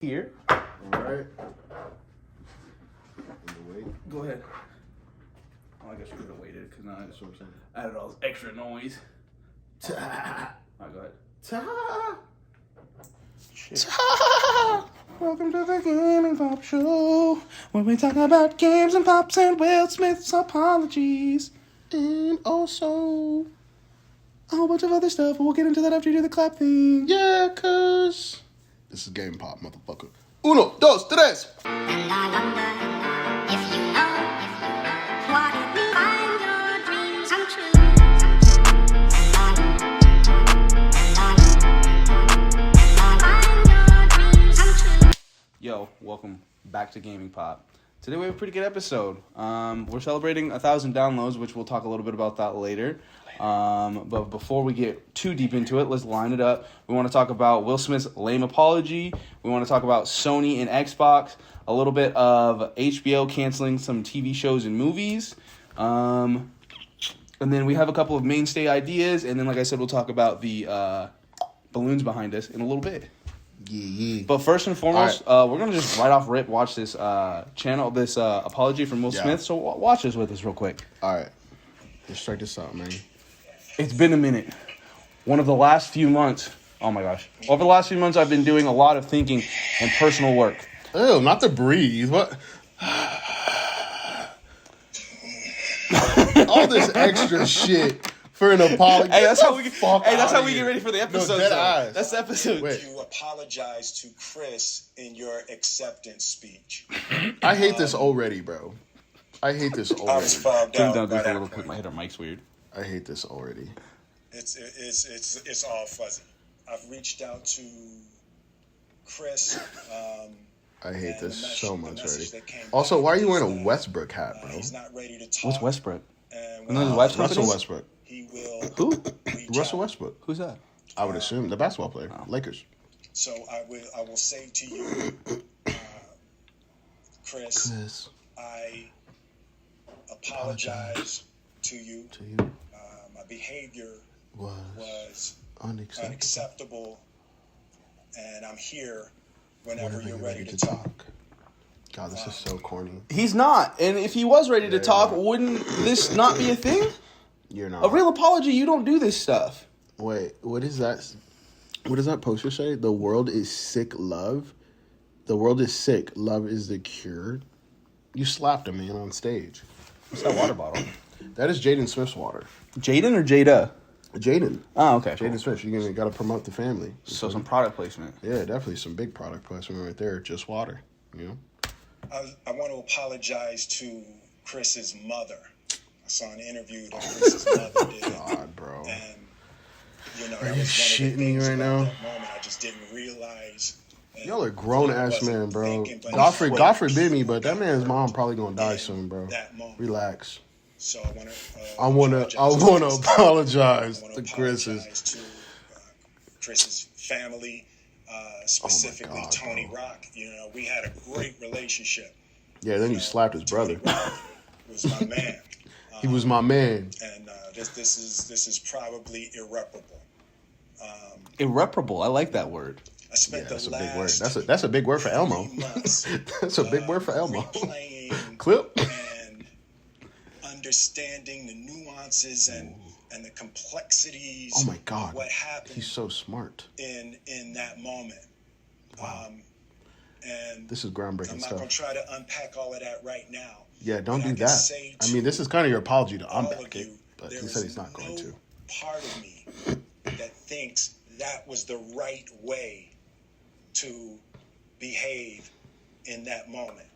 Here. All right. Go ahead. Oh, I guess you could have waited because now I added all this extra noise. All right, go ahead. Welcome to the Gaming Pop Show, where we talk about games and pops and Will Smith's apologies, and also a whole bunch of other stuff. But we'll get into that after you do the clap thing. Yeah, cuz this is Game Pop, motherfucker. Uno, dos, tres. And I wonder if you know what it means. Find your dreams come true. Find your dreams come true. Yo, welcome back to Gaming Pop. Today we have a pretty good episode. We're celebrating 1,000 downloads, which we'll talk a little bit about that later. But before we get too deep into it, let's line it up. We want to talk about Will Smith's lame apology. We want to talk about Sony and Xbox. A little bit of HBO canceling some TV shows and movies. And then we have a couple of mainstay ideas. And then, like I said, we'll talk about the balloons behind us in a little bit. Yeah. But first and foremost, we're going to just right off rip watch this this apology from Will Smith. So watch this with us real quick. All right. Let's check this out, man. It's been a minute. One of the last few months. Oh my gosh. Over the last few months, I've been doing a lot of thinking and personal work. Ew, not to breathe. What? All this extra shit for an apology. Hey, that's how we get ready for the episode. No, dead eyes. That's the episode. Wait. You apologize to Chris in your acceptance speech. I hate this already, bro. I hate this I was already. fogged Turn out down by just a that little quick. point. My head or mic's weird. I hate this already. It's all fuzzy. I've reached out to Chris. I hate and this the so message- much the message already. that came Also, back why are you is wearing a that, Westbrook hat, bro? He's not ready to talk. What's Westbrook? And And then when Westbrook Russell is? Westbrook. he will Who? reach Russell out. Westbrook. Who's that? I would assume the basketball player, Lakers. So I will say to you, Chris, I apologize to you. My behavior was unacceptable, and I'm here whenever you're ready to talk. God, this is so corny. He's not. And if he was ready to Yeah, talk, you're not. wouldn't this not be a thing? You're not. A real apology, you don't do this stuff. Wait, what is that? What does that poster say? The world is sick, love. The world is sick, love is the cure. You slapped a man on stage. What's that water bottle? That is Jaden Smith's water. Jaden or Jada? Jaden. Oh, okay. Jaden Smith. You got to promote the family. So some product placement. Yeah, definitely some big product placement right there. Just water. You know. I want to apologize to Chris's mother. I saw an interview that Chris's mother did. God, bro. And, you know, Are that you was shitting one of me the things right about now? that moment. I just didn't realize. And Y'all are grown ass wasn't men, bro. thinking, but God forbid me, but that man's mom probably gonna die soon, bro. that moment. Relax. So I wanna apologize to Chris's. to Chris's family, specifically God, Tony bro. Rock. You know, we had a great relationship. Yeah, then you slapped his brother. Tony Rock was my man. He was my man. And this is probably irreparable. Irreparable. I like that word. I spent That's a the big word. last That's a big word for Elmo. 3 months, That's a big word for Elmo. replaying Clip. and understanding the nuances and the complexities. Oh my God. Of what happened He's so smart. in that moment. And This is I'm groundbreaking not going to stuff. try to unpack all of that right now. Yeah, don't But I do can that. say I mean, this is kind of your apology to all unpack of it, you, but there he is said he's not going to. part of me that thinks that was the right way to behave in that moment.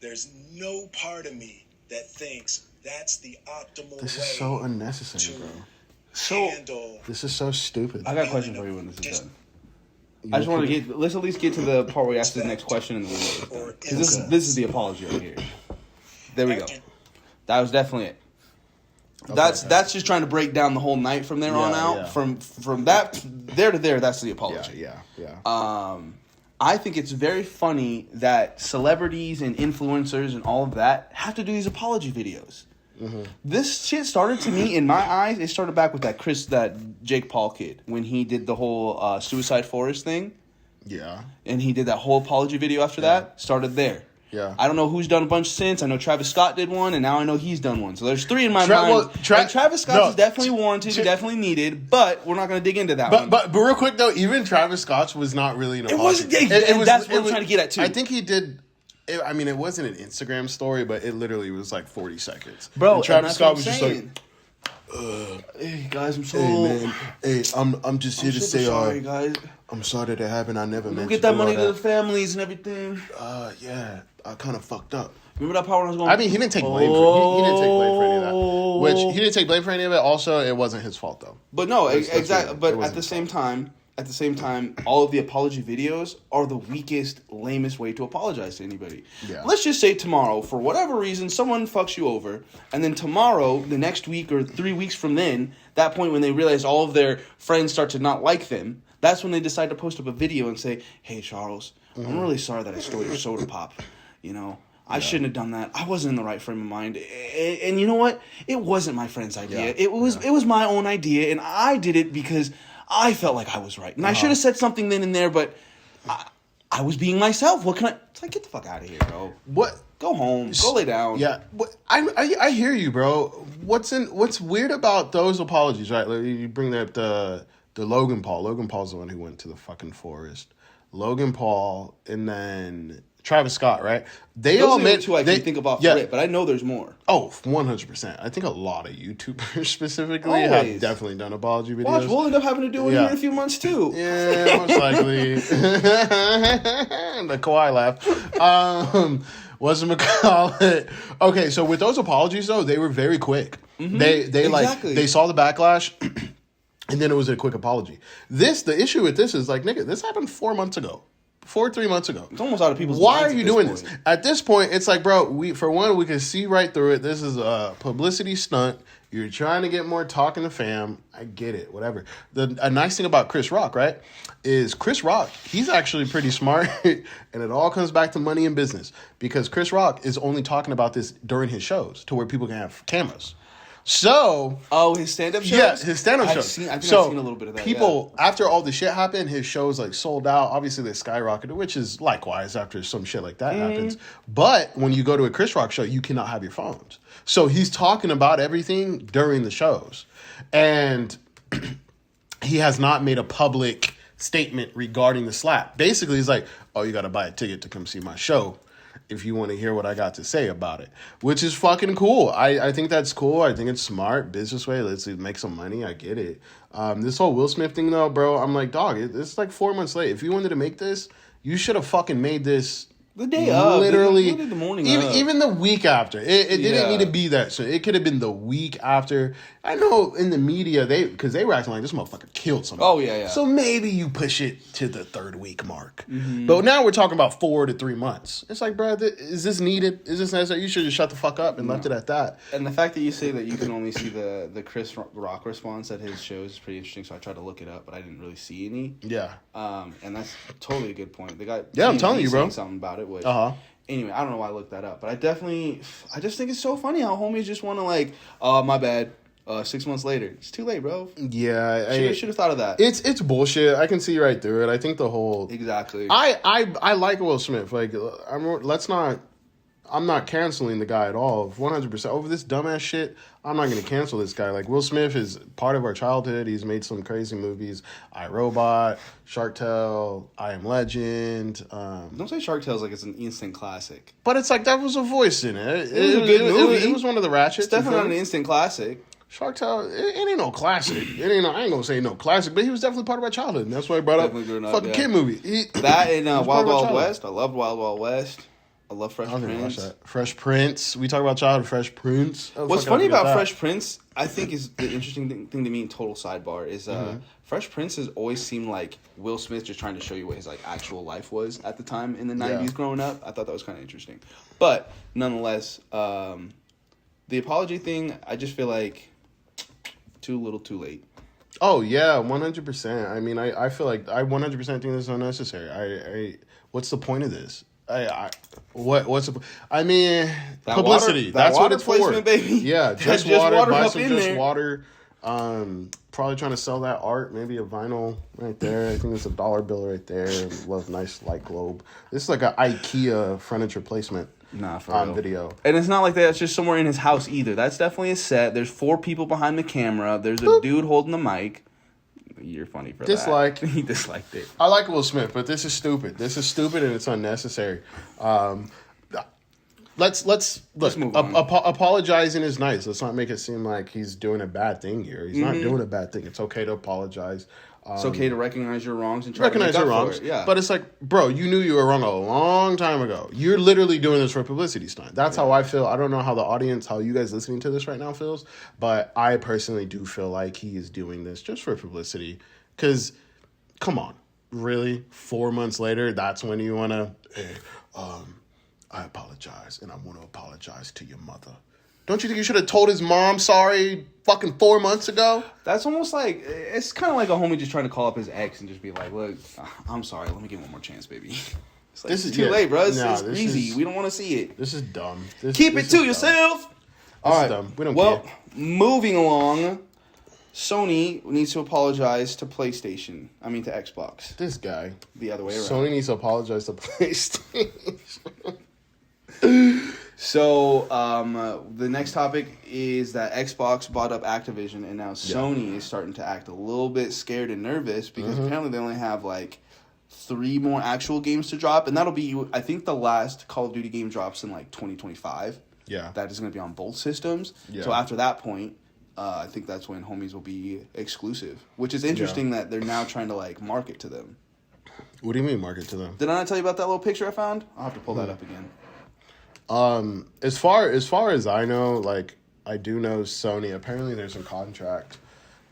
There's no part of me that thinks that's the optimal This way is so unnecessary, to bro. handle. This is so stupid. I got a question for you when this is Just- done. I just want to let's at least get to the part where we ask the next question and then we'll go. Because this is the apology right here. There we go. That was definitely it. That's just trying to break down the whole night from there on out. Yeah. From that there to there, that's the apology. Yeah. I think it's very funny that celebrities and influencers and all of that have to do these apology videos. Mm-hmm. This shit started to me, in my eyes, it started back with that Jake Paul kid when he did the whole Suicide Forest thing. Yeah. And he did that whole apology video after that. Started there. Yeah. I don't know who's done a bunch since. I know Travis Scott did one, and now I know he's done one. So there's 3 in my mind. Well, And Travis Scott's is definitely warranted, definitely needed, but we're not going to dig into that one. But real quick though, even Travis Scott's was not really an apology. That's what I'm trying to get at too. I think he did. It wasn't an Instagram story, but it literally was like 40 seconds. Bro, and Travis Scott was just saying. like, hey guys, I'm so. "Hey man, hey, I'm just here to say, sorry, guys. I'm sorry that it happened. I never meant We'll to get that do money all to the families and everything. Yeah, I kind of fucked up. Remember that part when I was going? I mean, he didn't take blame for he didn't take blame for any of that. Which he didn't take blame for any of it. Also, it wasn't his fault though. But no, exactly. It But wasn't at the same time, all of the apology videos are the weakest, lamest way to apologize to anybody. Yeah. Let's just say tomorrow, for whatever reason, someone fucks you over, and then tomorrow, the next week or 3 weeks from then, that point when they realize all of their friends start to not like them, that's when they decide to post up a video and say, "Hey Charles, I'm really sorry that I stole your soda pop. You know, I shouldn't have done that. I wasn't in the right frame of mind. And you know what? It wasn't my friend's idea. Yeah. It was my own idea, and I did it because I felt like I was right. And I should have said something then and there, but I was being myself. What can I... It's like, get the fuck out of here, bro. What? Go home. Go lay down. Yeah, but I hear you, bro. What's weird about those apologies, right? Like, you bring up the Logan Paul. Logan Paul's the one who went to the fucking forest. Logan Paul, and then Travis Scott, right? They Those all are the made two I can think of off the rip, but I know there's more. Oh, 100%. I think a lot of YouTubers specifically have Always. definitely done apology videos. Watch, we'll end up having to do it here in a few months, too. Yeah, most likely. The Kawhi laugh. Whatchamacallit? Okay, so with those apologies though, they were very quick. Mm-hmm. They Exactly. they saw the backlash, and then it was a quick apology. The issue with this is like, nigga, this happened 3 months ago. 3 months ago. It's almost out of people's Why minds are you at doing this this? point. At this point, it's like, bro, we can see right through it. This is a publicity stunt. You're trying to get more talk in the fam. I get it, whatever. A nice thing about Chris Rock, right, is Chris Rock, he's actually pretty smart, and it all comes back to money and business, because Chris Rock is only talking about this during his shows to where people can have cameras. So, His stand-up shows? yeah, his stand-up I shows. think I've So, seen a little bit of that. people, after all the shit happened, his shows like sold out. Obviously, they skyrocketed, which is likewise after some shit like that happens. But when you go to a Chris Rock show, you cannot have your phones. So he's talking about everything during the shows, and he has not made a public statement regarding the slap. Basically, he's like, "Oh, you got to buy a ticket to come see my show if you want to hear what I got to say about it," which is fucking cool. I think that's cool. I think it's smart business way. Let's make some money. I get it. This whole Will Smith thing though, bro, I'm like, dog, it's like 4 months late. If you wanted to make this, you should have fucking made this The day of. literally the morning even the week after. It didn't Yeah. need to be that. So it could have been the week after. I know in the media because they were acting like this motherfucker killed somebody. Oh, yeah. So maybe you push it to the 3rd week mark. But now we're talking about 4 to 3 months. It's like, bro, is this needed? Is this necessary? You should just shut the fuck up and left it at that. And the fact that you say that you can only see the Chris Rock response at his shows is pretty interesting. So I tried to look it up, but I didn't really see any. Yeah. And that's totally a good point. They got Yeah, I'm telling you, bro. saying something about it. Which, Uh-huh. Anyway, I don't know why I looked that up, but I just think it's so funny how homies just want to like, oh, my bad. 6 months later, it's too late, bro. Yeah, Should have thought of that. It's bullshit. I can see right through it. I think the whole Exactly. I like Will Smith. Like, I'm not canceling the guy at all. 100% over this dumbass shit. I'm not going to cancel this guy. Like, Will Smith is part of our childhood. He's made some crazy movies: I, Robot, Shark Tale, I Am Legend. Don't say Shark Tale's like it's an instant classic. But it's like that was a voice in it. It was a good movie. It was one of the ratchets. It's definitely not an instant classic. Shark Tale, it ain't no classic. It ain't no, I ain't gonna say no classic, but he was definitely part of my childhood, and that's why I brought up Definitely growing up, fucking yeah. kid movie. That and he was part Wild of my Wild childhood. West. I loved Wild Wild West. I love Fresh I don't even watch Prince. that. Fresh Prince. We talk about childhood. Fresh Prince. How the What's fuck did I funny forget about that? Fresh Prince, I think, is the interesting thing to me in total sidebar is Fresh Prince has always seemed like Will Smith just trying to show you what his like actual life was at the time in the 90s growing up. I thought that was kind of interesting. But nonetheless, the apology thing, I just feel like too little too late. Oh yeah, 100%. I mean, I feel like I 100% think this is unnecessary. I what's the point of this? What's the? I mean, That publicity. water- that That's what water it's placement, for, baby. Yeah, That just just water. water Buy up some in just there. water. Probably trying to sell that art, maybe a vinyl right there. I think it's a $1 bill right there. Love nice light globe. This is like an IKEA furniture placement. Nah, for on real. video. And it's not like that's just somewhere in his house either. That's definitely a set. There's 4 people behind the camera. There's a dude holding the mic. You're funny for Dislike. that. He disliked it. I like Will Smith, but this is stupid. This is stupid and it's unnecessary. Let's move on. Apologizing is nice. Let's not make it seem like he's doing a bad thing here. He's not doing a bad thing. It's okay to apologize. It's okay to recognize your wrongs and try Recognize to make your up wrongs. for it. Yeah. But it's like, bro, you knew you were wrong a long time ago. You're literally doing this for publicity stunt. That's how I feel. I don't know how the audience, how you guys listening to this right now feels, but I personally do feel like he is doing this just for publicity. Because, come on, really? 4 months later, that's when you want to, I apologize, and I want to apologize to your mother. Don't you think you should have told his mom sorry fucking 4 months ago? That's almost like, it's kind of like a homie just trying to call up his ex and just be like, look, I'm sorry, let me get one more chance, baby. It's like, This is too late, bro. It's this greasy. is- We don't want to see it. This is dumb. Keep it this to is yourself. Dumb. All This right. is dumb. We don't well, care. moving along, Sony needs to apologize to PlayStation. I mean, to Xbox. This guy. The other way around. Sony needs to apologize to PlayStation. So, the next topic is that Xbox bought up Activision, and now Sony is starting to act a little bit scared and nervous because apparently they only have like 3 more actual games to drop, and that'll be, I think, the last Call of Duty game drops in like 2025. Yeah. That is going to be on both systems. Yeah. So after that point, I think that's when homies will be exclusive, which is interesting that they're now trying to like market to them. What do you mean market to them? Did I not tell you about that little picture I found? I'll have to pull that up again. As far as I know, like I do know Sony, apparently there's a contract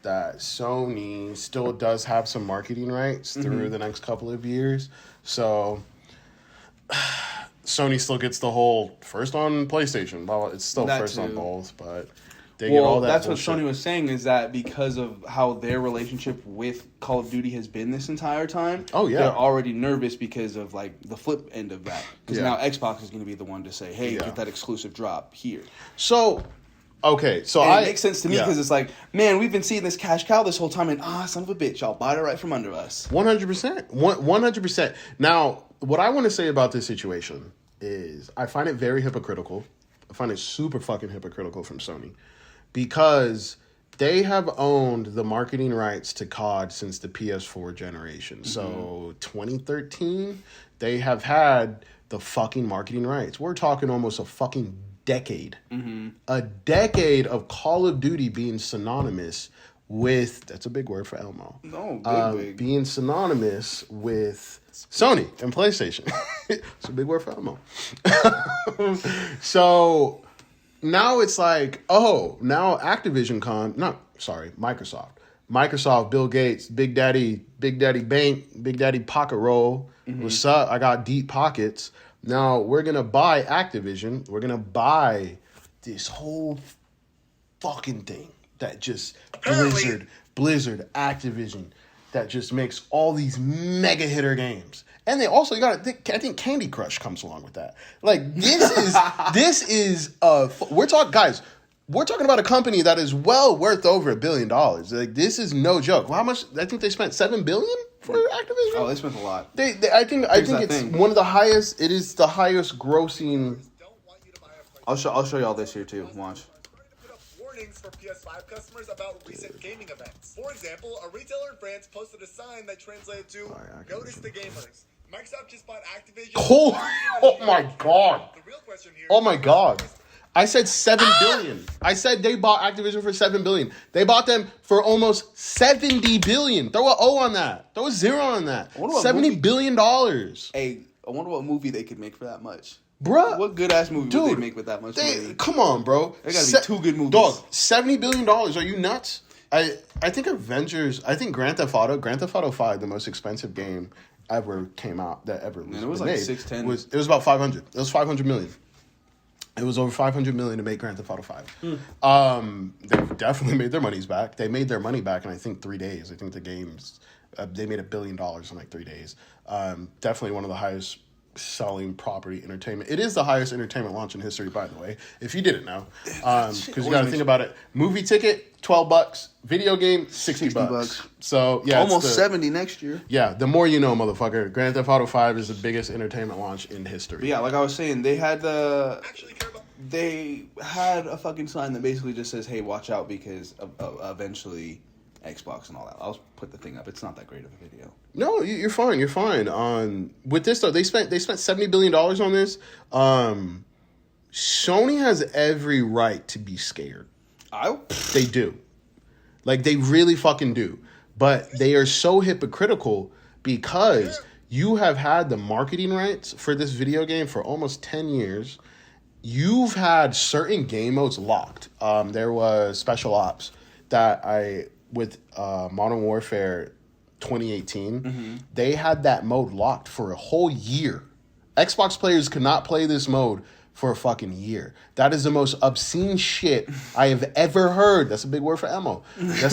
that Sony still does have some marketing rights through the next couple of years. So Sony still gets the whole first on PlayStation. Well, it's still That first on too. both, but they get all that that's bullshit. what Sony was saying, is that because of how their relationship with Call of Duty has been this entire time, Oh, yeah. they're already nervous because of like the flip end of that. Because Yeah. now Xbox is going to be the one to say, "Hey, Yeah. get that exclusive drop here." So, okay, so And I it makes sense to me because it's like, man, we've been seeing this cash cow this whole time, and son of a bitch, y'all bought it right from under us. 100%. 100%. Now, what I want to say about this situation is I find it very hypocritical. I find it super fucking hypocritical from Sony because they have owned the marketing rights to COD since the PS4 generation. So 2013, they have had the fucking marketing rights. We're talking almost a fucking decade. A decade of Call of Duty being synonymous with, that's a big word for Elmo. No, big. Being synonymous with Sony and PlayStation. It's a big word for Elmo. So now it's like, now Microsoft. Microsoft, Bill Gates, Big Daddy Bank, Big Daddy Pocket Roll. What's up? I got deep pockets. Now we're going to buy Activision. We're going to buy this whole fucking thing that just Blizzard, Activision, that just makes all these mega hitter games. And they also, I think Candy Crush comes along with that. Like, we're talking about a company that is well worth over $1 billion. Like, this is no joke. How much? I think they spent $7 billion for Activision. Oh, they spent a lot. I think it's one of the highest. It is the highest grossing. I'll show y'all this here too. Watch. Put up warnings for PS5 customers about recent gaming events. For example, a retailer in France posted a sign that translated to "Notice the gamers." Microsoft just bought Activision. Oh my god! The real question here. Oh my god! I said $7 billion. I said they bought Activision for $7 billion. They bought them for almost $70 billion. Throw an O on that. Throw a 0 on that. $70 billion. Hey, I wonder what movie they could make for that much. Bruh. What good ass movie would Dude, they make with that much money? Come on, bro. There gotta be 2 good movies. Dog, $70 billion. Are you nuts? I think Grand Theft Auto 5, the most expensive game ever came out that ever was, Man, it was like made. 610. It was about 500. It was 500 million. It was over 500 million to make Grand Theft Auto 5. They definitely made their monies back. They made their money back in, I think, 3 days. I think the games, they made $1 billion in like 3 days. Definitely one of the highest selling property entertainment. It is the highest entertainment launch in history, by the way, if you didn't know. Because you got to think about it. Movie ticket, $12. Video game, $60. So, yeah. Almost 70 next year. Yeah, the more you know, motherfucker. Grand Theft Auto 5 is the biggest entertainment launch in history. But yeah, like I was saying, they had Actually care about they had a fucking sign that basically just says, hey, watch out because eventually Xbox and all that. I'll put the thing up. It's not that great of a video. No, you're fine. You're fine. With this though, they spent $70 billion on this. Sony has every right to be scared. They do. Like, they really fucking do. But they are so hypocritical because you have had the marketing rights for this video game for almost 10 years. You've had certain game modes locked. There was Special Ops that with Modern Warfare 2018, they had that mode locked for a whole year. Xbox players could not play this mode for a fucking year. That is the most obscene shit I have ever heard. That's a big word for ammo. That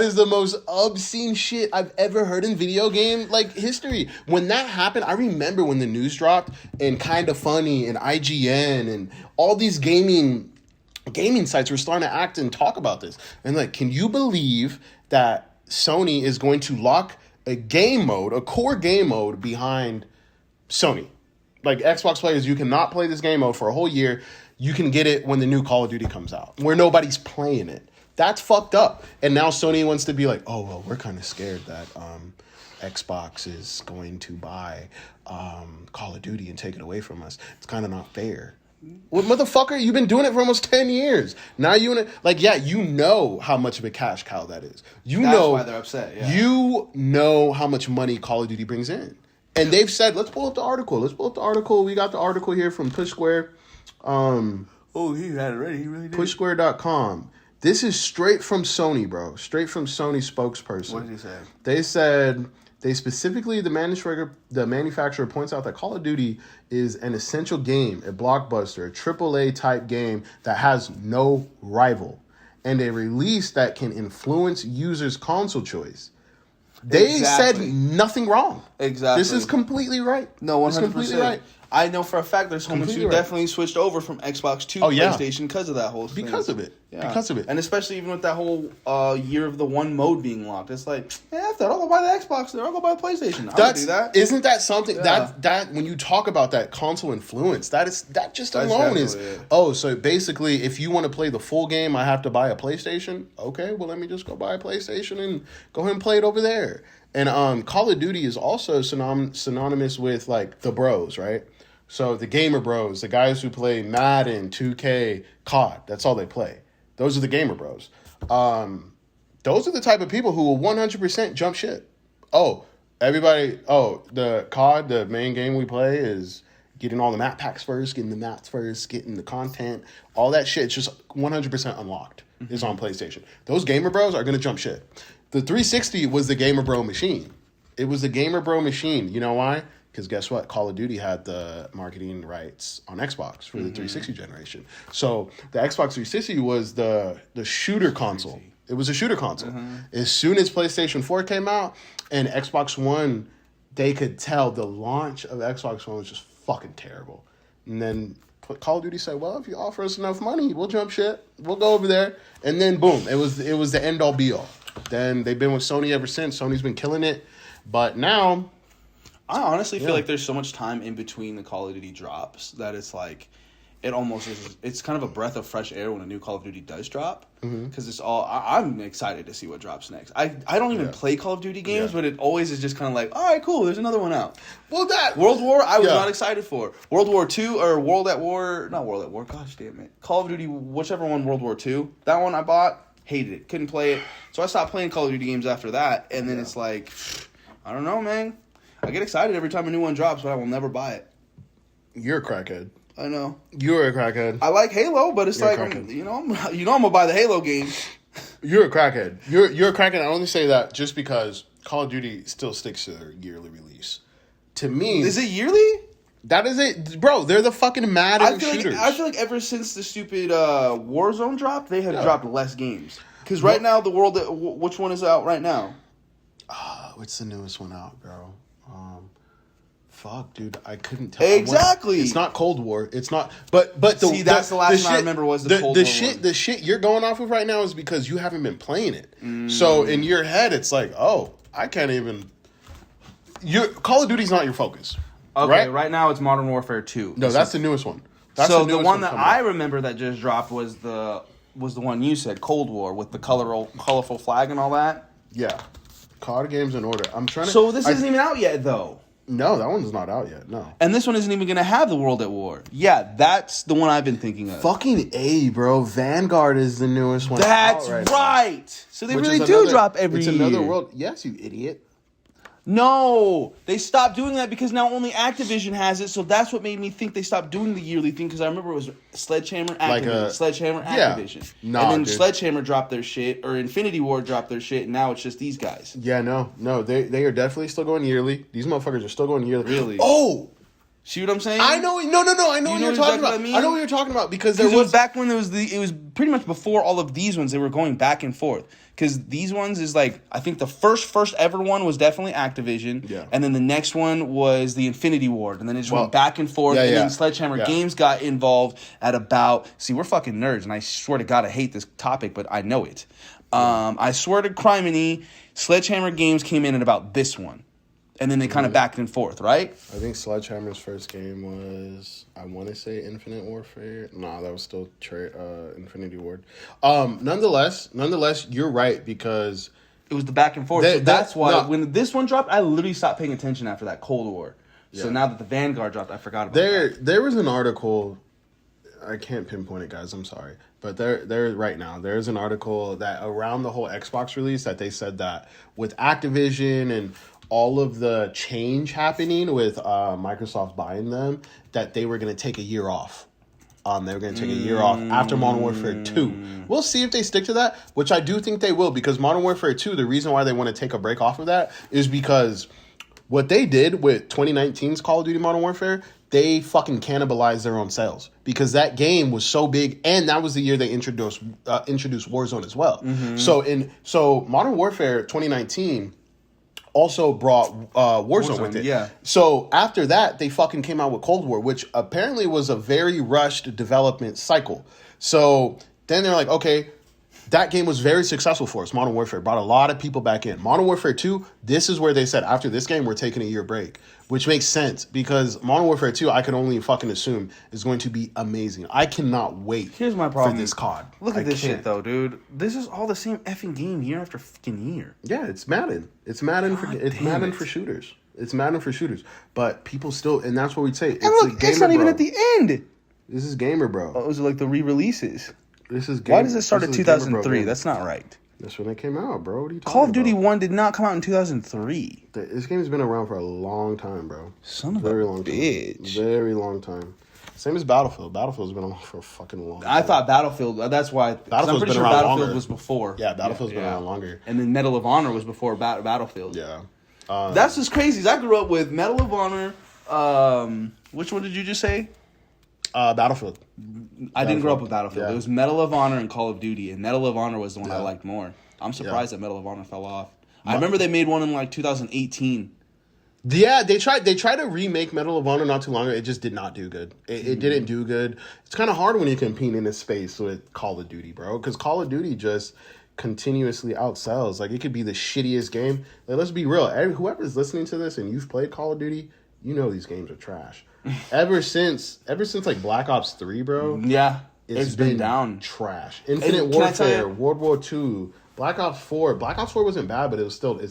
is the most obscene shit I've ever heard in video game like history. When that happened, I remember when the news dropped and Kinda Funny and IGN and all these gaming sites were starting to act and talk about this. And like, can you believe that Sony is going to lock a core game mode behind Sony? Like, Xbox players, you cannot play this game mode for a whole year. You can get it when the new Call of Duty comes out, where nobody's playing it. That's fucked up. And now Sony wants to be like, oh, well, we're kind of scared that Xbox is going to buy Call of Duty and take it away from us. It's kind of not fair. Well, motherfucker, you've been doing it for almost 10 years. Now you know how much of a cash cow that is. That's why they're upset. Yeah. You know how much money Call of Duty brings in. And they've said, let's pull up the article. We got the article here from Push Square. He had it ready. He really did. Pushsquare.com. This is straight from Sony, bro. Straight from Sony spokesperson. What did he say? They said, the manufacturer points out that Call of Duty is an essential game, a blockbuster, a AAA type game that has no rival, and a release that can influence users' console choice. They said nothing wrong. Exactly. This is completely right. No, 100%. It's completely right. I know for a fact there's someone who definitely switched over from Xbox to PlayStation because of that whole thing. Because of it. Yeah. Because of it. And especially even with that whole year of the one mode being locked. It's like, yeah, if that, I'll go buy the Xbox there. I'll go buy the PlayStation. I'll do that. Isn't that something that when you talk about that console influence, that just alone is it. Oh, so basically if you want to play the full game, I have to buy a PlayStation? Okay, well let me just go buy a PlayStation and go ahead and play it over there. And Call of Duty is also synonymous with like the bros, right? So the gamer bros, the guys who play Madden, 2K, COD, that's all they play. Those are the gamer bros. Those are the type of people who will 100% jump ship. The COD, the main game we play is getting all the map packs first, getting the maps first, getting the content, all that shit. It's just 100% unlocked. Is on PlayStation. Those gamer bros are going to jump ship. The 360 was the gamer bro machine. It was the gamer bro machine. You know why? Because guess what? Call of Duty had the marketing rights on Xbox for the 360 generation. So the Xbox 360 was the shooter console. It was a shooter console. As soon as PlayStation 4 came out and Xbox One, they could tell the launch of Xbox One was just fucking terrible. And then Call of Duty said, well, if you offer us enough money, we'll jump ship. We'll go over there. And then boom, it was the end all be all. Then they've been with Sony ever since. Sony's been killing it. But now, I honestly feel like there's so much time in between the Call of Duty drops that it's like, it almost is, it's kind of a breath of fresh air when a new Call of Duty does drop. Because it's all, I'm excited to see what drops next. I don't even play Call of Duty games, but it always is just kind of like, all right, cool, there's another one out. Well, that World War, I was not excited for. World War II, or not World at War, gosh damn it. Call of Duty, whichever one, World War II, that one I bought, hated it, couldn't play it. So I stopped playing Call of Duty games after that, and then it's like, I don't know, man. I get excited every time a new one drops, but I will never buy it. You're a crackhead. I know. You're a crackhead. I like Halo, but it's like, I'm gonna buy the Halo game. You're a crackhead. You're a crackhead. I only say that just because Call of Duty still sticks to their yearly release. To me, is it yearly? That is it, bro. They're the fucking Madden shooters. I feel like ever since the stupid Warzone dropped, they have dropped less games. Because right now, which one is out right now? What's the newest one out, bro? Fuck, dude, I couldn't tell. Exactly. It's not Cold War. It's not. But the See, that's the last one I remember was the Cold War shit. one. The shit you're going off of right now is because you haven't been playing it. So in your head, it's like, oh, I can't even. Call of Duty's not your focus. Okay, right now it's Modern Warfare 2. No, that's the newest one. That's so the newest one that coming I out. remember that just dropped was the one you said, Cold War, with the colorful flag and all that. Yeah, COD games in order. I'm trying to. So this isn't even out yet, though. No, that one's not out yet. No. And this one isn't even going to have the World at War. Yeah, that's the one I've been thinking of. Fucking A, bro. Vanguard is the newest one. That's out right. now. So they Which really is do another- drop every It's year. another world. Yes, you idiot. No, they stopped doing that because now only Activision has it. So that's what made me think they stopped doing the yearly thing, because I remember it was Sledgehammer, Activision, Sledgehammer, yeah. Activision. Nah, and then dude. Sledgehammer dropped their shit, or Infinity Ward dropped their shit, and now it's just these guys. Yeah, no. They are definitely still going yearly. These motherfuckers are still going yearly. Really? Oh! See what I'm saying? I know. No. I know what you're talking about. I know what you're talking about because there Because it was was. back when it was pretty much before all of these ones. They were going back and forth. Because these ones is like, I think the first ever one was definitely Activision. Yeah. And then the next one was the Infinity Ward. And then it just went back and forth. Yeah, and yeah. then Sledgehammer Yeah. Games got involved at about... See, we're fucking nerds. And I swear to God, I hate this topic, but I know it. I swear to Criminy, Sledgehammer Games came in at about this one. And then they kind of backed and forth, right? I think Sledgehammer's first game was, I want to say Infinite Warfare. No, that was still Infinity Ward. Nonetheless, you're right because It was the back and forth. They- So that's that- why no. when this one dropped, I literally stopped paying attention after that Cold War. So Yeah. now that the Vanguard dropped, I forgot about that. there was an article. I can't pinpoint it, guys. I'm sorry, but there right now there's an article that around the whole Xbox release that they said that with Activision and all of the change happening with Microsoft buying them, that they were going to take a year off. They were going to take a year off after Modern Warfare 2. We'll see if they stick to that, which I do think they will, because Modern Warfare 2, the reason why they want to take a break off of that is because what they did with 2019's Call of Duty Modern Warfare, they fucking cannibalized their own sales because that game was so big, and that was the year they introduced Warzone as well. So Modern Warfare 2019 also brought Warzone with it. Yeah. So after that, they fucking came out with Cold War, which apparently was a very rushed development cycle. So then they're like, okay, that game was very successful for us. Modern Warfare brought a lot of people back in. Modern Warfare 2, this is where they said, after this game, we're taking a year break, which makes sense because Modern Warfare 2, I can only fucking assume, is going to be amazing. I cannot wait Here's my problem. for this COD. Look at I this can't. shit, though, dude. This is all the same effing game year after fucking year. Yeah, it's Madden. It's Madden for shooters. It's Madden for shooters. But people still, and that's what we say. It's And look, it's not even at the end. This is gamer, bro. Oh, those are like the re-releases. This is gamer. Why does it start at this is gamer, 2003? bro. That's not right. That's when it came out, bro. What are you talking Call of Duty about? 1 did not come out in 2003. This game's been around for a long time, bro. Son of Very a long time. bitch. Very long time. Same as Battlefield. Battlefield's been around for a fucking long time. I thought Battlefield, that's why. 'cause I'm Battlefield's pretty been sure around Battlefield longer. was before. Yeah, Battlefield's been around longer. And then Medal of Honor was before Battlefield. Yeah. That's just crazy. I grew up with Medal of Honor. Which one did you just say? Battlefield. I didn't grow up with Battlefield. Yeah. It was Medal of Honor and Call of Duty, and Medal of Honor was the one I Yeah. liked more. I'm surprised that Medal of Honor fell off. I remember they made one in like 2018. Yeah, they tried to remake Medal of Honor not too long ago. It just did not do good. It didn't do good. It's kind of hard when you compete in this space with Call of Duty, bro, because Call of Duty just continuously outsells. Like, it could be the shittiest game. Like, let's be real. Whoever's listening to this and you've played Call of Duty, you know these games are trash. ever since like Black Ops 3, bro. Yeah, It's been been down. trash. Infinite And can I tell Warfare, you- World War II, Black Ops 4. Black Ops 4 wasn't bad, but it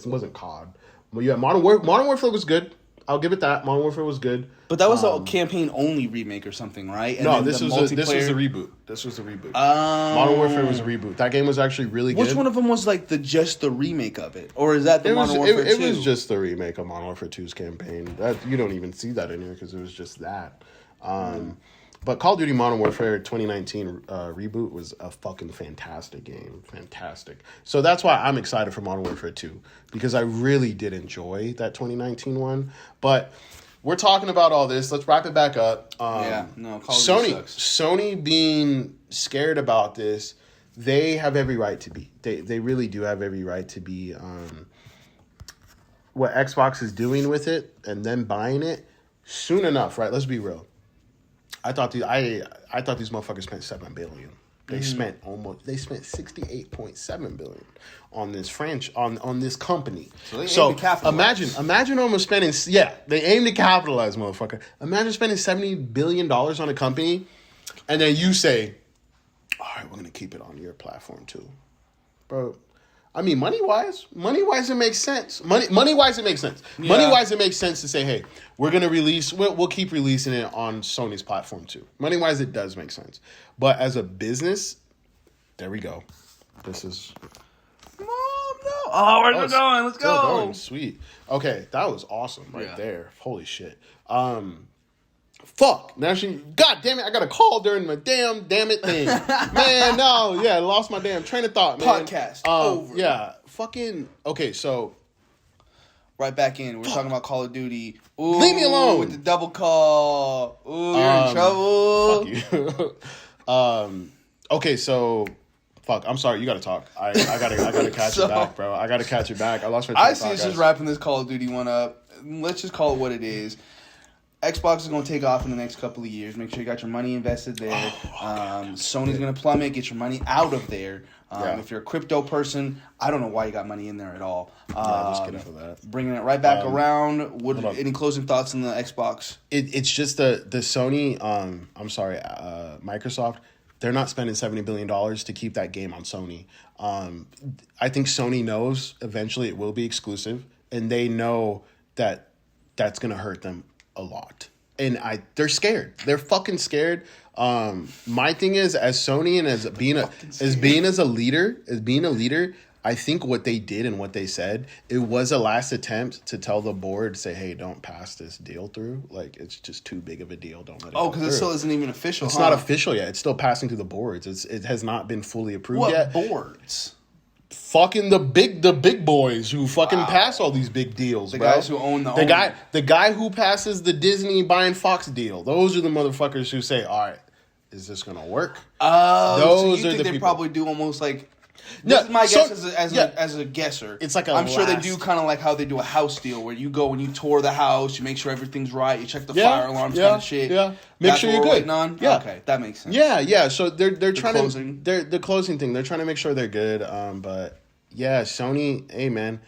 wasn't COD. Well, yeah, Modern Warfare was good. I'll give it that. Modern Warfare was good. But that was a campaign only remake or something, right? And No, then this the was the multiplayer- reboot. This was the reboot. Modern Warfare was a reboot. That game was actually really good. Which one of them was like just the remake of it, or is that the It was, Modern Warfare 2? it was just the remake of Modern Warfare 2's campaign. That you don't even see that in here because it was just that. But Call of Duty Modern Warfare 2019 reboot was a fucking fantastic game. Fantastic. So that's why I'm excited for Modern Warfare 2 because I really did enjoy that 2019 one. But we're talking about all this. Let's wrap it back up. Call of Duty sucks. Sony being scared about this, they have every right to be. They really do have every right to be what Xbox is doing with it and then buying it soon enough, right? Let's be real. I thought these motherfuckers spent $7 billion. They spent 68.7 billion on this on this company. So they aim to capitalize. Imagine almost spending they aim to capitalize, motherfucker. Imagine spending $70 billion on a company, and then you say, all right, we're gonna keep it on your platform too, bro. I mean, money wise, it makes sense. Money wise, it makes sense. Yeah. Money wise, it makes sense to say, hey, we're gonna we'll keep releasing it on Sony's platform too. Money wise, it does make sense. But as a business, there we go. This is. Mom, no. Oh, where's it going? Let's Still go. going. Sweet. Okay, that was awesome right Yeah. there. Holy shit. Fuck. Now God damn it, I got a call during my damn it thing. Man, no. Yeah, I lost my damn train of thought, man. Podcast over. Yeah. Fucking. Okay, so. Right back in. We're talking about Call of Duty. Ooh, Leave me alone. With the double call. Ooh, you're in trouble. Fuck you. Okay, so. Fuck, I'm sorry. You gotta talk. I gotta catch it back, bro. I gotta catch it back. I lost my train I of see thought, us guys. just wrapping this Call of Duty one up. Let's just call it what it is. Xbox is going to take off in the next couple of years. Make sure you got your money invested there. Sony's going to plummet. Get your money out of there. If you're a crypto person, I don't know why you got money in there at all. just kidding for that. Bringing it right back around. Any closing thoughts on the Xbox? It's just the Sony. Microsoft. They're not spending $70 billion to keep that game on Sony. I think Sony knows eventually it will be exclusive, and they know that that's going to hurt them a lot. And they're scared. They're fucking scared. My thing is, as Sony and as being a leader, I think what they did and what they said, it was a last attempt to tell the board, say, hey, don't pass this deal through. Like, it's just too big of a deal. Don't let it go because it through. still isn't even official. It's not official yet. It's still passing through the boards. It has not been fully approved yet. What boards? Fucking the big boys who fucking pass all these big deals, The bro. guys who own the guy who passes the Disney buying Fox deal. Those are the motherfuckers who say, all right, is this gonna work? So you think they people. probably do almost like... No, This is my so- guess yeah. as a guesser. It's like I'm sure they do kind of like how they do a house deal where you go and you tour the house, you make sure everything's right, you check the fire alarms, kind of shit. Yeah, make That's sure what you're we're good. waiting on? Yeah. Okay, that makes sense. Yeah. So they're trying closing. to the closing thing. They're trying to make sure they're good. But yeah, Sony, hey man,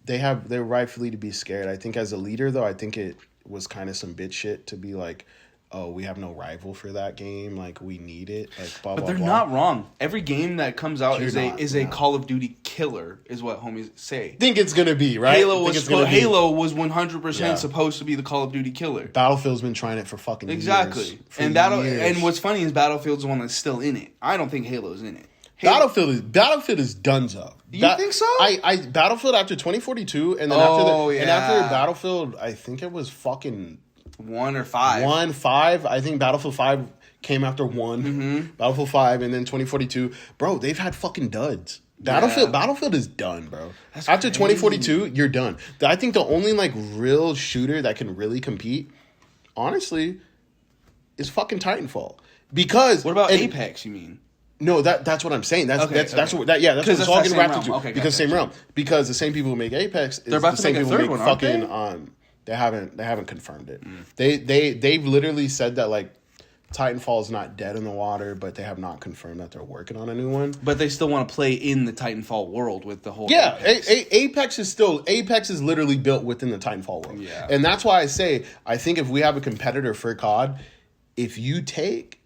they're rightfully to be scared. I think as a leader though, I think it was kind of some bitch shit to be like, oh, we have no rival for that game. Like, we need it. Like, blah, But blah, they're blah. not wrong. Every game that comes out You're is a Call of Duty killer, is what homies say. Think it's going to be, right? Halo Think it's gonna be. Halo was 100% Yeah. supposed to be the Call of Duty killer. Battlefield's been trying it for fucking Exactly. years. For And years. what's funny is Battlefield's the one that's still in it. I don't think Halo's in it. Battlefield is donezo. You think so? I Battlefield after 2042, and then after Battlefield, I think it was fucking 1 or 5. 1-5. I think Battlefield 5 came after 1. Mm-hmm. Battlefield 5, and then 2042. Bro, they've had fucking duds. Battlefield is done, bro. That's After crazy. 2042, you're done. I think the only like real shooter that can really compete, honestly, is fucking Titanfall. Because What about Apex, you mean? No, that's what I'm saying. That's Okay. what that's what it's all that getting same wrapped realm. into. Okay, because gotcha. same realm. Because the same people who make Apex is They're about the to same make a people who third make one, aren't fucking they haven't confirmed it. They've literally said that like Titanfall is not dead in the water, but they have not confirmed that they're working on a new one. But they still want to play in the Titanfall world with the whole Yeah, Apex. Apex is literally built within the Titanfall world. Yeah. And that's why I say I think if we have a competitor for COD, if you take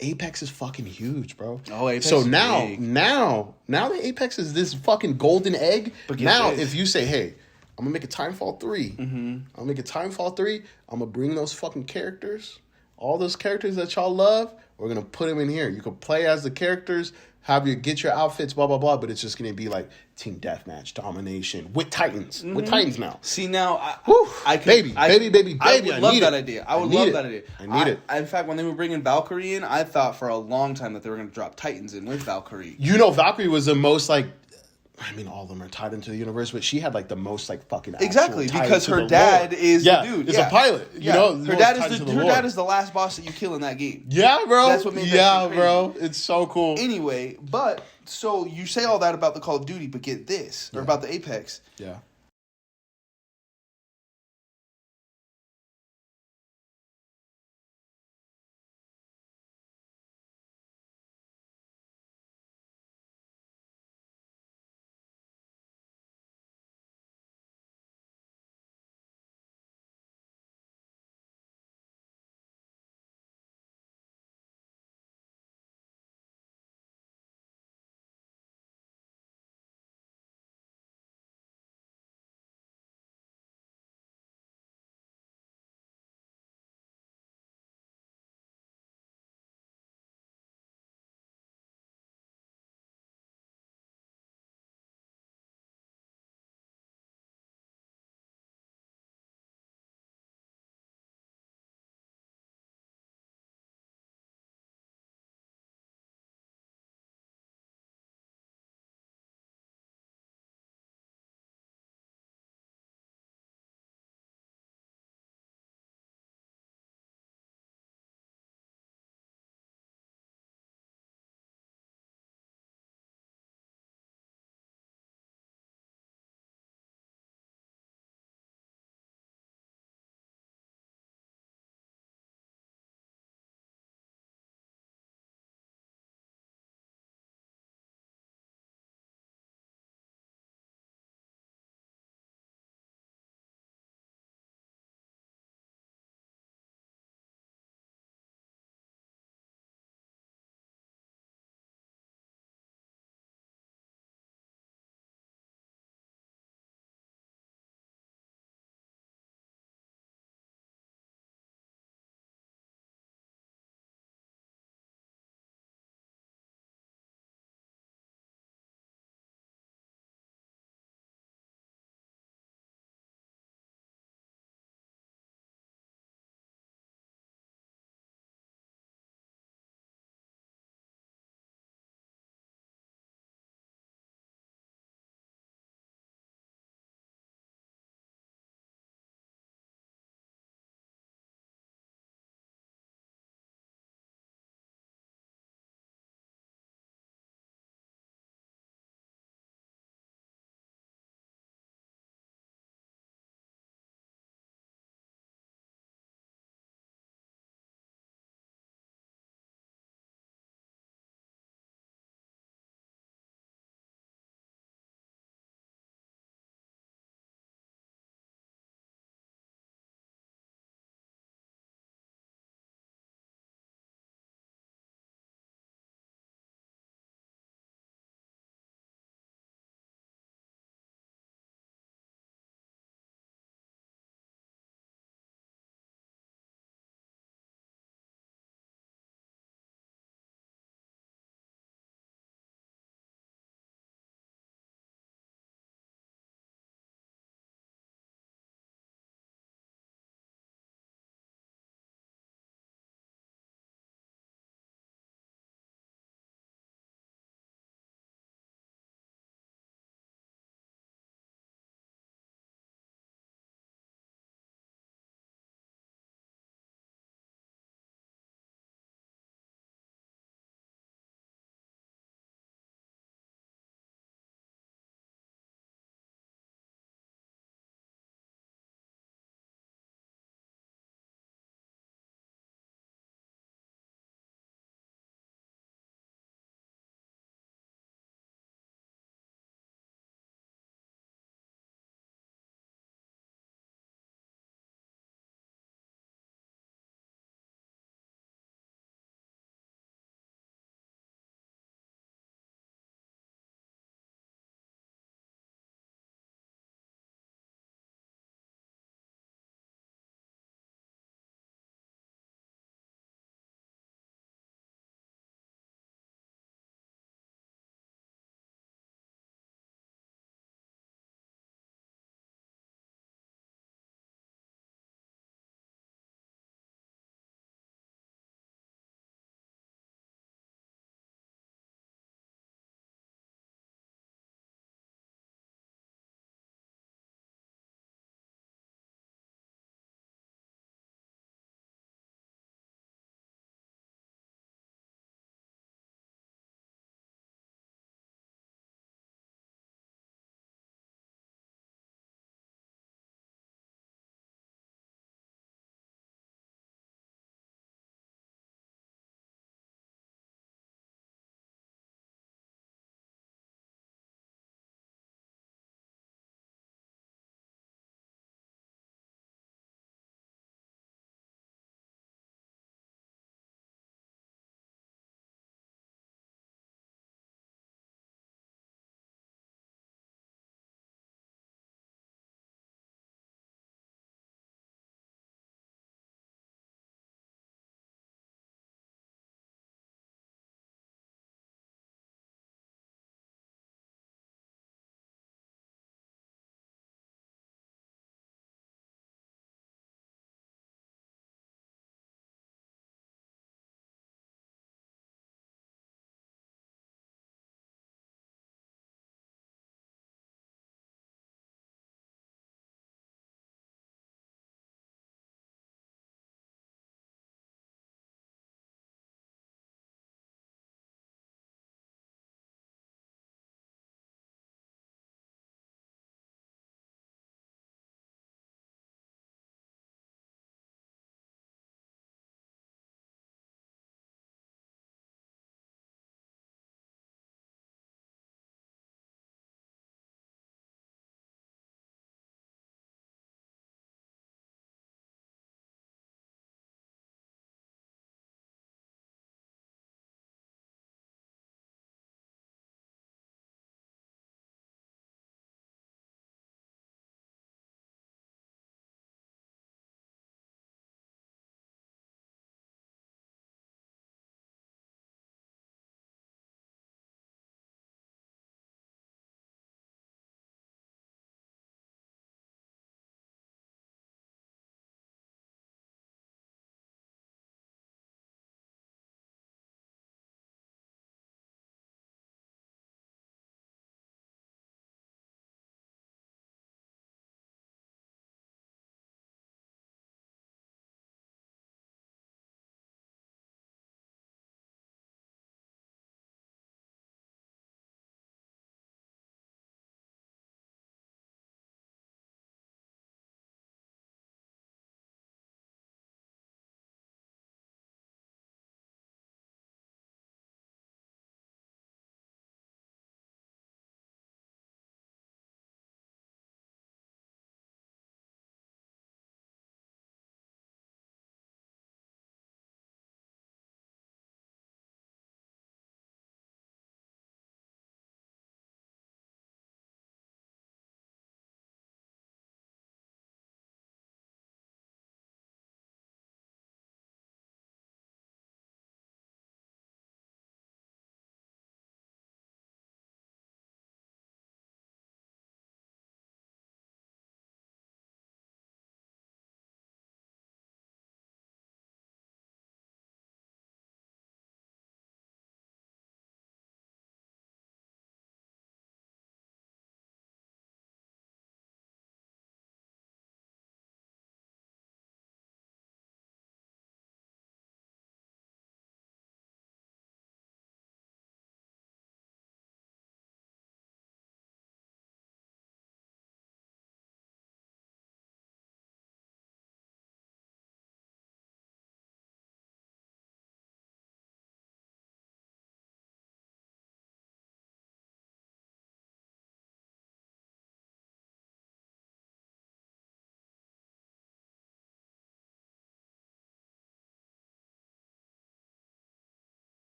Apex is fucking huge, bro. Oh, Apex So is now big. the Apex is this fucking golden egg. But get Now, this. if you say, hey, I'm gonna make a Titanfall 3. I'm gonna make a Titanfall 3. I'm gonna bring those fucking characters, all those characters that y'all love. We're gonna put them in here. You can play as the characters, get your outfits, blah blah blah. But it's just gonna be like team deathmatch, domination with Titans, with Titans now. See, now, Baby. I would I love need that it. idea. I would I need love it. that idea. I need it. In fact, when they were bringing Valkyrie in, I thought for a long time that they were going to drop Titans in with Valkyrie. You know, Valkyrie was the most like. I mean, all of them are tied into the universe, but she had like the most like fucking actual Exactly, tie because into her the dad lore. is the dude. Is a pilot. You know, her dad is the last boss that you kill in that game. Yeah, bro. That's what made that shit crazy. bro. It's so cool. Anyway, but so you say all that about the Call of Duty, but get this, or about the Apex. Yeah.